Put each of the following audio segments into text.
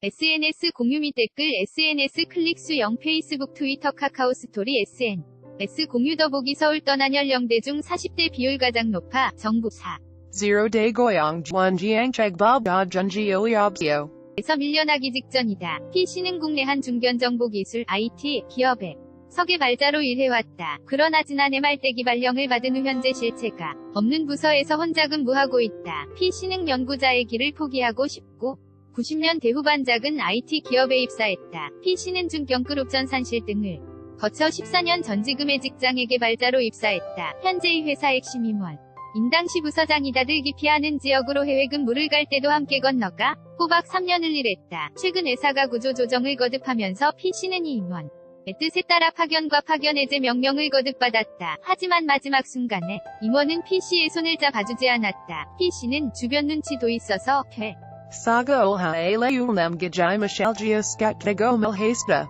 SNS 공유 및 댓글 SNS 클릭 수 0 페이스북 트위터 카카오 스토리 SNS 공유 더보기 서울 떠난 연령대 중 40대 비율 가장 높아 정부 0대 고양 원지양책법 전지올리업시오 에서 밀려나기 직전이다. PC는 국내 한 중견정보기술 IT 기업에 석의 발자로 일해왔다. 그러나 지난해 말대기 발령을 받은 후 현재 실체가 없는 부서에서 혼자 근무하고 있다. PC는 연구자의 길을 포기하고 싶고 90년 대후반 작은 IT 기업에 입사했다. PC는 중견그룹 전산실 등을 거쳐 14년 전지금의 직장에게 발자로 입사했다. 현재 이 회사 핵심 임원 인당시 부서장이다. 들 기피하는 지역으로 해외 근무를 갈 때도 함께 건너가 꼬박 3년을 일했다. 최근 회사가 구조 조정을 거듭하면서 PC는 이 임원의 뜻에 따라 파견과 파견 해제 명령을 거듭받았다. 하지만 마지막 순간에 임원은 PC의 손을 잡아주지 않았다. PC는 주변 눈치도 있어서 사가 올하에 레율남 기자이 미셸지오스카트고 밀헤스다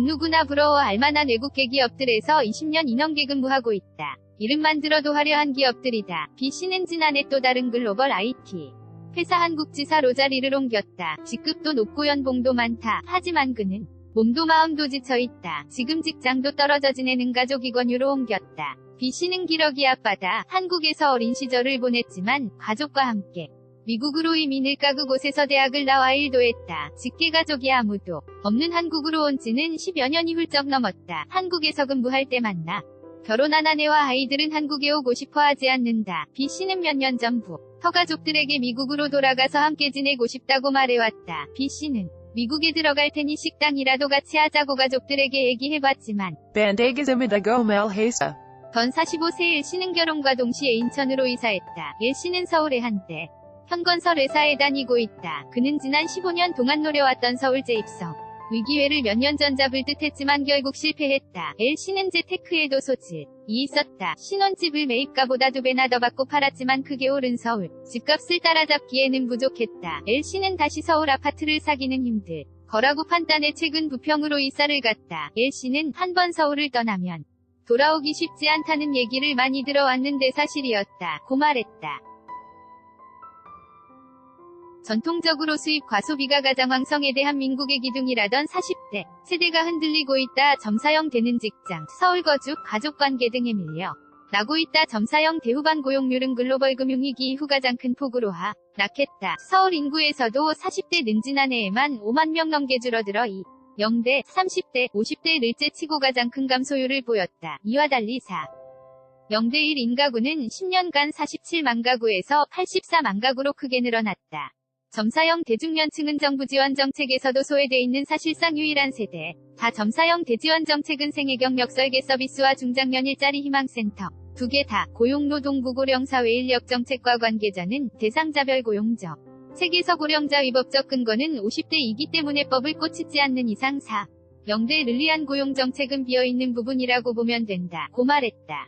누구나 부러워할 만한 외국계 기업들에서 20년 인원계 근무하고 있다. 이름만 들어도 화려한 기업들이다. B씨는 지난해 또 다른 글로벌 IT 회사 한국 지사로 자리를 옮겼다. 직급도 높고 연봉도 많다. 하지만 그는 몸도 마음도 지쳐있다. 지금 직장도 떨어져 지내는 가족이 권유로 옮겼다. B씨는 기러기 아빠다. 한국에서 어린 시절을 보냈지만 가족과 함께 미국으로 이민을 가 그곳에서 대학을 나와 일도 했다. 직계가족이 아무도 없는 한국으로 온 지는 10여 년이 훌쩍 넘었다. 한국에서 근무할 때 만나 결혼한 아내와 아이들은 한국에 오고 싶어 하지 않는다. B씨는 몇 년 전부터 가족들에게 미국으로 돌아가서 함께 지내고 싶다고 말해왔다. B씨는 미국에 들어갈 테니 식당이라도 같이 하자고 가족들에게 얘기해봤지만 반대기즘이다고 밀헤스다 전 45세 L씨는 결혼과 동시에 인천으로 이사했다. L씨는 서울에 한때 현건설 회사에 다니고 있다. 그는 지난 15년 동안 노려왔던 서울제 입성 위기회를 몇 년 전 잡을 듯 했지만 결국 실패했다. L씨는 재테크에도 소질이 있었다. 신혼집을 매입가보다 2배나 더 받고 팔았지만 크게 오른 서울 집값을 따라잡기에는 부족했다. L씨는 다시 서울 아파트를 사기는 힘들 거라고 판단해 최근 부평으로 이사를 갔다. L씨는 한 번 서울을 떠나면 돌아오기 쉽지 않다는 얘기를 많이 들어왔는데 사실이었다. 고 말했다. 전통적으로 수입 과소비가 가장 왕성해 대한민국의 기둥이라던 40대 세대가 흔들리고 있다. 점사형 되는 직장, 서울 거주, 가족관계 등에 밀려 나고 있다. 점사형 대후반 고용률은 글로벌 금융위기 이후 가장 큰 폭으로 하락했다. 서울 인구에서도 40대는 지난해에만 5만 명 넘게 줄어들어 0대 30대, 50대를 치고 가장 큰 감소율을 보였다. 이와 달리 0대 1 인가구는 10년간 47만 가구에서 84만 가구로 크게 늘어났다. 점사형 대중년층은 정부 지원 정책에서도 소외돼 있는 사실상 유일한 세대. 다 점사형 대지원 정책은 생애경력 설계 서비스와 중장년 일자리 희망센터 2개 다 고용노동부 고령 사회인력 정책과 관계자는 대상자별 고용정 책에서 고령자 위법적 근거는 50대이기 때문에 법을 고치지 않는 이상 0대 를리한 고용정책은 비어있는 부분이라고 보면 된다. 고 말했다.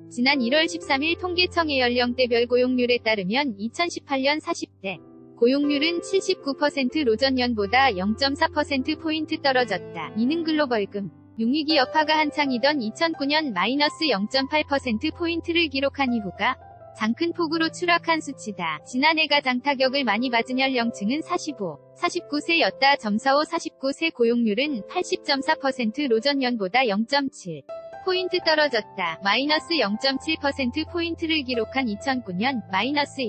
지난 1월 13일 통계청의 연령대별 고용률에 따르면 2018년 40대 고용률은 79%로 전년보다 0.4%포인트 떨어졌다. 이는 글로벌금 융위기 여파가 한창이던 2009년 마이너스 0.8%포인트를 기록한 이후가 장큰 폭으로 추락한 수치다. 지난해 가장 타격을 많이 받은 연령층은 45, 49세였다. 점사5 49세 고용률은 80.4%로 전년보다 0.7 포인트 떨어졌다. 마이너스 0.7%포인트를 기록한 2009년 마이너스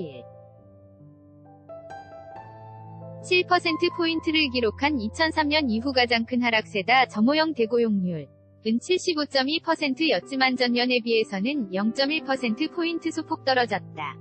7%포인트를 기록한 2003년 이후 가장 큰 하락세다. 점호형 대고용률은 75.2%였지만 전년에 비해서는 0.1%포인트 소폭 떨어졌다.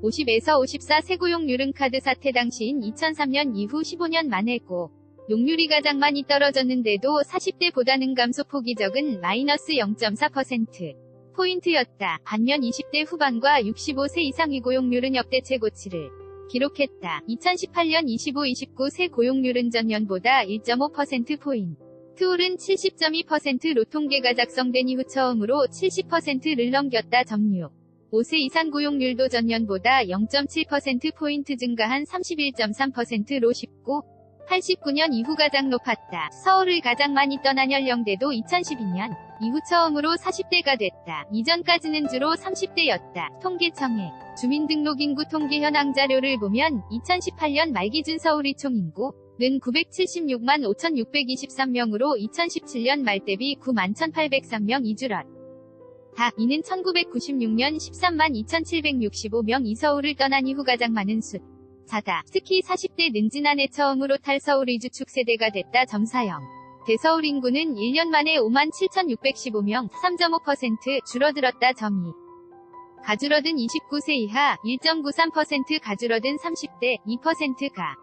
50에서 54세 고용률은 카드 사태 당시인 2003년 이후 15년 만에고 용률이 가장 많이 떨어졌는데도 40대보다는 감소폭이 적은 마이너스 0.4%포인트였다. 반면 20대 후반과 65세 이상의 고용률은 역대 최고치를 기록했다. 2018년 25, 29세 고용률은 전년보다 1.5%포인트 오른 70.2%로 통계가 작성된 이후 처음으로 70%를 넘겼다. 점유 5세 이상 고용률도 전년보다 0.7%포인트 증가한 31.3%로 89, 89년 이후 가장 높았다. 서울을 가장 많이 떠난 연령대도 2012년 이후 처음으로 40대가 됐다. 이전까지는 주로 30대였다. 통계청의 주민등록인구 통계 현황 자료를 보면 2018년 말 기준 서울의 총인구는 976만 5,623명으로 2017년 말 대비 9만 1,803명이 줄었다. 이는 1996년 13만 2,765명이 서울을 떠난 이후 가장 많은 숫자다. 특히 40대는 지난해 처음으로 탈서울의 주축 세대가 됐다. 점사형 대서울 인구는 1년 만에 5만 7,615명, 3.5% 줄어들었다. 점이 가줄어든 29세 이하 1.93%, 가줄어든 30대 2%가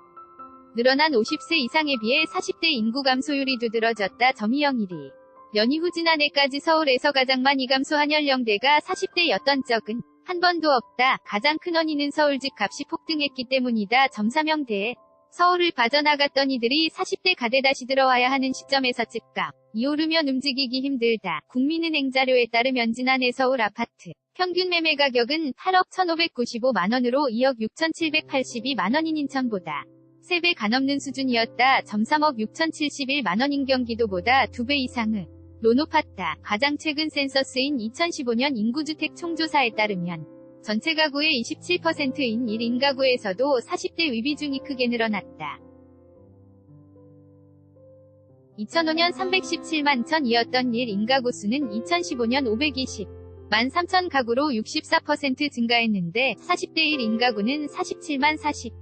늘어난 50세 이상에 비해 40대 인구 감소율이 두드러졌다. 점이 0.1위 연이 후 지난해까지 서울에서 가장 많이 감소한 연령대가 40대였던 적은 한 번도 없다. 가장 큰 원인은 서울 집값이 폭등했기 때문이다. 점사명대에 서울을 빠져나갔던 이들이 40대가 돼 다시 들어와야 하는 시점에서 집값이 오르면 움직이기 힘들다. 국민은행 자료에 따르면 지난해 서울 아파트 평균 매매 가격은 8억 1,595만원으로 2억 6,782만원인 인천보다 3배가 넘는 수준이었다. 3억 6,071만원인 경기도보다 2배 이상으로 높았다. 가장 최근 센서스인 2015년 인구주택 총조사에 따르면 전체 가구의 27%인 1인 가구에서도 40대 위비중이 크게 늘어났다. 2005년 317만 1,000이었던 1인 가구 수는 2015년 520만 3천 가구로 64% 증가했는데 40대 1인 가구는 47만 40.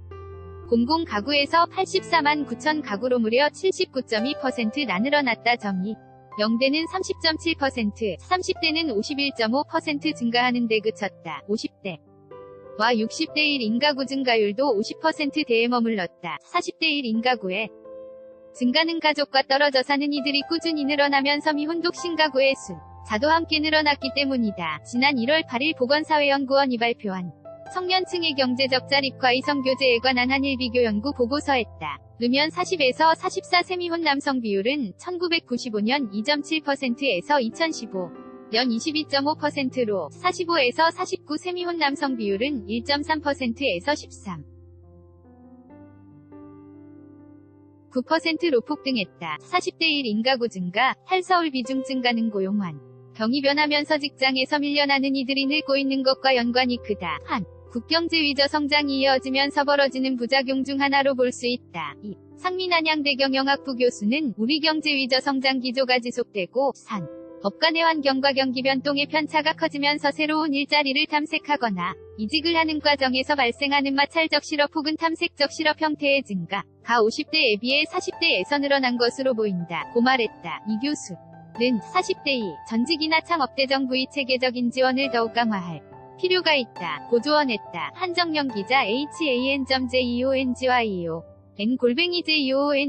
가구에서 84만 9천 가구로 무려 79.2%나 늘어났다. 점이 0대는 30.7%, 30대는 51.5% 증가하는 데 그쳤다. 50대와 60대 1인 가구 증가율도 50%대에 머물렀다. 40대 1인 가구의 증가는 가족과 떨어져 사는 이들이 꾸준히 늘어나면서 미혼독 신가구의 숫자도 함께 늘어났기 때문이다. 지난 1월 8일 보건사회연구원이 발표한 청년층의 경제적 자립과 이성교제에 관한 한일 비교 연구 보고서에 따르면 40에서 44세 미혼 남성 비율은 1995년 2.7%에서 2015년 22.5%로 45에서 49세 미혼 남성 비율은 1.3%에서 13.9%로 폭등했다. 40대 1인 가구 증가, 탈서울 비중 증가는 고용환 경이 변하면서 직장에서 밀려나는 이들이 늘고 있는 것과 연관이 크다. 한 국경제 위저 성장이 이어지면서 벌어지는 부작용 중 하나로 볼 수 있다. 2. 상민한양대 경영학부 교수는 우리 경제 위저 성장 기조가 지속되고 산업 간의 환경과 경기 변동의 편차가 커지면서 새로운 일자리를 탐색하거나 이직을 하는 과정에서 발생하는 마찰적 실업 혹은 탐색적 실업 형태의 증가가 50대에 비해 40대에서 늘어난 것으로 보인다. 고 말했다. 이 교수는 40대의 전직이나 창업대 정부의 체계적인 지원을 더욱 강화할 필요가 있다. 고 조언했다. 한정영 기자 han.jeongyeo n-joong.co.k